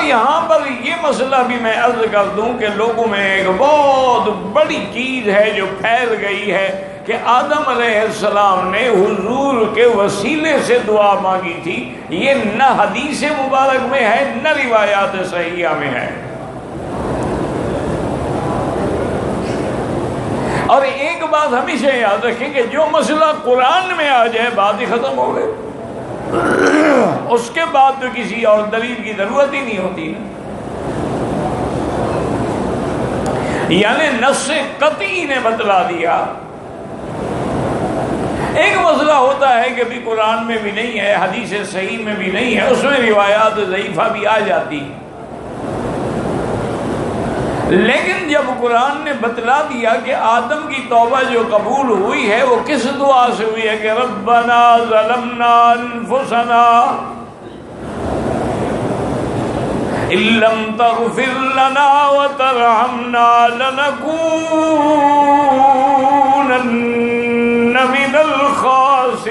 یہاں پر یہ مسئلہ بھی میں عرض کر دوں کہ لوگوں میں ایک بہت بڑی چیز ہے جو پھیل گئی ہے کہ آدم علیہ السلام نے حضور کے وسیلے سے دعا مانگی تھی. یہ نہ حدیث مبارک میں ہے نہ روایات صحیحہ میں ہے. اور ایک بات ہمیشہ یاد رکھیں کہ جو مسئلہ قرآن میں آ جائے بات ہی ختم ہو گئی. اس کے بعد تو کسی اور دلیل کی ضرورت ہی نہیں ہوتی نا. یعنی نص قطعی نے بتلا دیا. ایک مسئلہ ہوتا ہے کہ بھی قرآن میں بھی نہیں ہے، حدیث صحیح میں بھی نہیں ہے، اس میں روایات ضعیفہ بھی آ جاتی. لیکن جب قرآن نے بتلا دیا کہ آدم کی توبہ جو قبول ہوئی ہے وہ کس دعا سے ہوئی ہے کہ ربنا ظلمنا انفسنا ان لم تغفر لنا وترحمنا لنكونن من الخاسرین.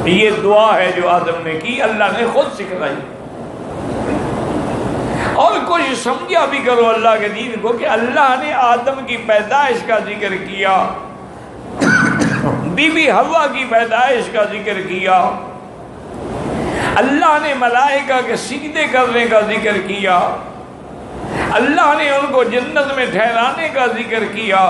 یہ دعا ہے جو آدم نے کی، اللہ نے خود سکھلائی. اور کچھ سمجھا بھی کرو اللہ کے دین کو کہ اللہ نے آدم کی پیدائش کا ذکر کیا، بی بی حوا کی پیدائش کا ذکر کیا، اللہ نے ملائکہ کے سجدے کرنے کا ذکر کیا، اللہ نے ان کو جنت میں ٹھہرانے کا ذکر کیا،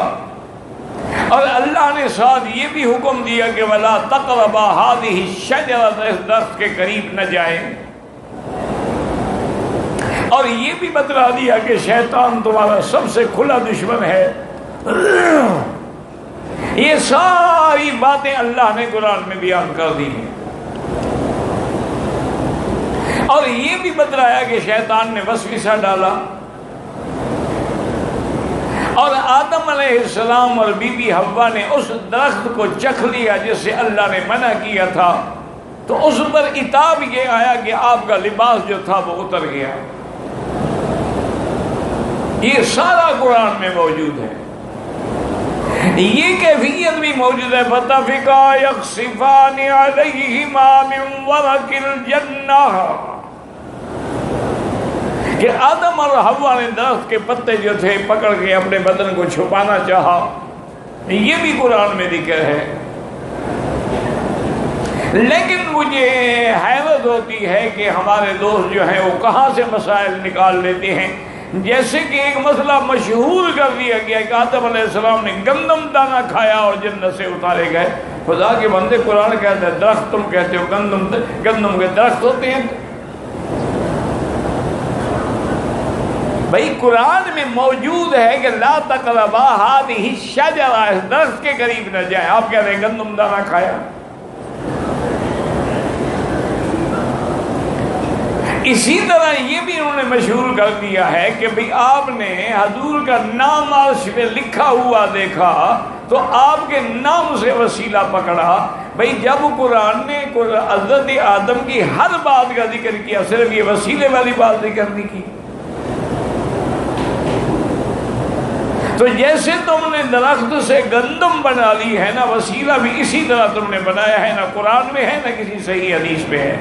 اور اللہ نے ساتھ یہ بھی حکم دیا کہ وَلَا تَقْرَبَا هَٰذِهِ الشَّجَرَةَ، اس درخت کے قریب نہ جائیں. اور یہ بھی بتلا دیا کہ شیطان تمہارا سب سے کھلا دشمن ہے. یہ ساری باتیں اللہ نے قرآن میں بیان کر دی ہیں. اور یہ بھی بتلایا کہ شیطان نے وسوسہ ڈالا، اور آدم علیہ السلام اور بی بی حوا نے اس درخت کو چکھ لیا جس سے اللہ نے منع کیا تھا، تو اس پر عتاب یہ آیا کہ آپ کا لباس جو تھا وہ اتر گیا. یہ سارا قرآن میں موجود ہے. یہ کیفیت بھی موجود ہے فَتَفِقَا يَخْصِفَانِ عَلَيْهِمَا مِنْ وَرَقِ الْجَنَّةِ، کہ آدم اور حوا نے درخت کے پتے جو تھے پکڑ کے اپنے بدن کو چھپانا چاہا. یہ بھی قرآن میں ذکر ہے. لیکن مجھے حیرت ہوتی ہے کہ ہمارے دوست جو ہیں وہ کہاں سے مسائل نکال لیتے ہیں. جیسے کہ ایک مسئلہ مشہور کر دیا گیا کہ آدم علیہ السلام نے گندم دانہ کھایا اور جنت سے اتارے گئے. خدا کے بندے، قرآن کہتے ہیں درخت، تم کہتے ہو گندم کے درخت ہوتے ہیں. بھائی قرآن میں موجود ہے کہ لا تقربا هذه الشجرہ، اس درخت کے قریب نہ جائیں. آپ کہہ رہے ہیں گندم دانہ کھایا. اسی طرح یہ بھی انہوں نے مشہور کر دیا ہے کہ بھئی آپ نے حضور کا نام عرش پہ لکھا ہوا دیکھا تو آپ کے نام سے وسیلہ پکڑا. بھئی جب قرآن نے حضرت آدم کی ہر بات کا ذکر کیا، صرف یہ وسیلے والی بات ذکر نہیں کی. تو جیسے تم نے درخت سے گندم بنا لی ہے نا، وسیلہ بھی اسی طرح تم نے بنایا ہے، نہ قرآن میں ہے نہ کسی صحیح حدیث میں ہے.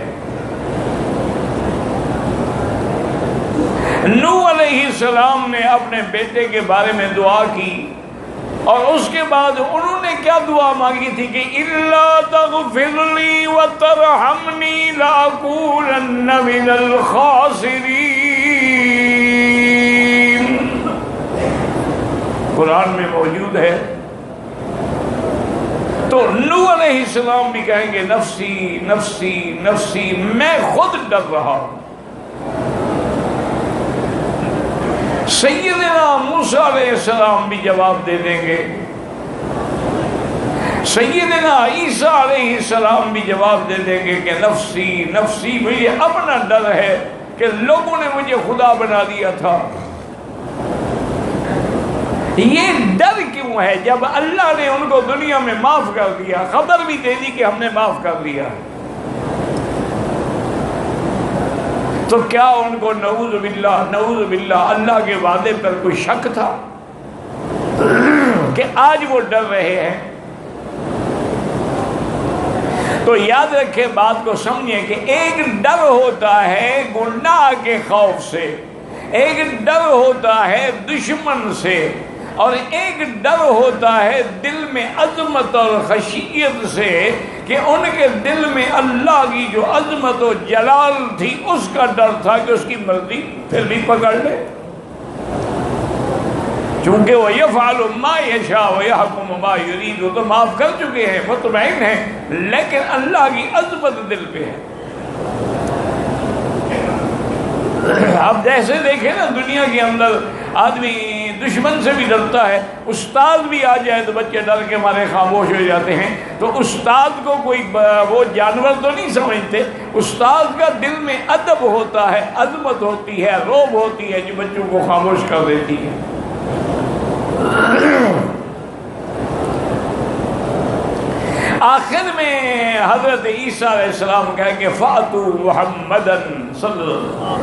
نوح علیہ السلام نے اپنے بیٹے کے بارے میں دعا کی، اور اس کے بعد انہوں نے کیا دعا مانگی تھی کہ اِلَّا تَغْفِرْ لِي وَتَرْحَمْنِي لَأَكُونَنَّ مِنَ الْخَاسِرِينَ. قرآن میں موجود ہے. تو نوح علیہ السلام بھی کہیں گے نفسی نفسی نفسی، میں خود ڈر رہا ہوں. سیدنا موسیٰ علیہ السلام بھی جواب دے دیں گے، سیدنا عیسیٰ علیہ السلام بھی جواب دے دیں گے کہ نفسی نفسی، مجھے اپنا ڈر ہے کہ لوگوں نے مجھے خدا بنا دیا تھا. یہ ڈر کیوں ہے جب اللہ نے ان کو دنیا میں معاف کر دیا، خبر بھی دے دی کہ ہم نے معاف کر دیا؟ تو کیا ان کو نعوذ باللہ اللہ کے وعدے پر کوئی شک تھا کہ آج وہ ڈر رہے ہیں؟ تو یاد رکھے، بات کو سمجھیں کہ ایک ڈر ہوتا ہے گناہ کے خوف سے، ایک ڈر ہوتا ہے دشمن سے، اور ایک ڈر ہوتا ہے دل میں عظمت اور خشیت سے، کہ ان کے دل میں اللہ کی جو عظمت و جلال تھی اس کا ڈر تھا کہ اس کی مرضی پھر بھی پکڑ لے، چونکہ وہ یفعل ما یشاء ویحکم ما یرید، وہ تو معاف کر چکے ہیں، مطمئن ہیں، لیکن اللہ کی عظمت دل پہ ہے۔ اب جیسے دیکھیں نا، دنیا کے اندر آدمی دشمن سے بھی ڈرتا ہے، استاد بھی آ جائے تو بچے ڈر کے مارے خاموش ہو جاتے ہیں، تو استاد کو کوئی وہ جانور تو نہیں سمجھتے، استاد کا دل میں ادب ہوتا ہے، عظمت ہوتی ہے، رعب ہوتی ہے، جو بچوں کو خاموش کر دیتی ہے۔ آخر میں حضرت عیسیٰ علیہ السلام کہہ کہ فَأْتُوا مُحَمَّدًا صلی اللہ علیہ وسلم